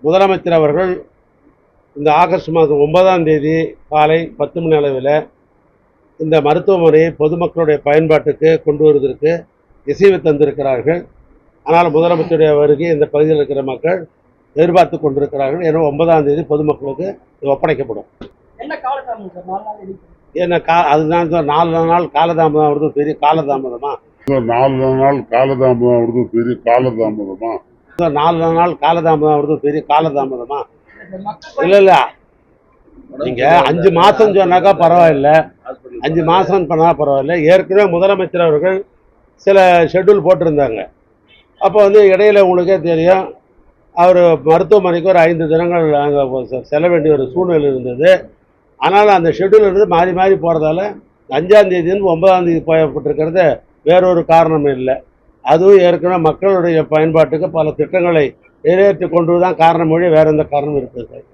முதலமைச்சர் அவர்கள் இந்த ஆகஸ்ட் மாதம் 9ஆம் தேதி காலை 10 மணி அளவில் இந்த மருத்துவமனையை பொதுமக்களுடைய பயன்பாட்டுக்கு கொண்டு வருவதற்கு இசைவு தந்திருக்கிறார்கள். ஆனால் முதலமைச்சருடைய வருகை இந்த பகுதியில் இருக்கிற மக்கள் எதிர்பார்த்து கொண்டிருக்கிறார்கள். எனவே 9ஆம் தேதி பொதுமக்களுக்கு இது ஒப்படைக்கப்படும். அதுதான் 4 நாள் காலதாமதம் வருது, பெரிய காலதாமதமா? 4 நாள் காலதாமதம் வருது, பெரிய காலதாமதமா? 4 நாள் காலதாமதம் வருது, பெரிய காலதாமதமா? இல்ல நீங்க 5 மாசம் சொன்னாக்கா பரவாயில்ல, 5 மாசம் பண்ணா பரவாயில்ல. ஏற்கனவே முதலமைச்சர் அவர்கள் சில ஷெட்யூல் போட்டிருந்தாங்க. அப்போ இடையில உங்களுக்கே தெரியும், அவர் மருத்துவமனைக்கு ஒரு 5 தினங்கள் அங்கே செல்ல வேண்டிய ஒரு சூழ்நிலை இருந்தது. ஆனால் அந்த ஷெட்யூல் இருந்து மாறி மாறி போகிறதால 5ஆம் தேதியிலிருந்து 9ஆம் தேதி போயப்பட்டிருக்கிறது வேறொரு காரணம் இல்லை. அதுவும் ஏற்கனவே மக்களுடைய பயன்பாட்டுக்கு பல திட்டங்களை நிறைவேற்றி கொண்டு தான் காரணம் மொழி, வேற எந்த காரணமும் இருக்குது.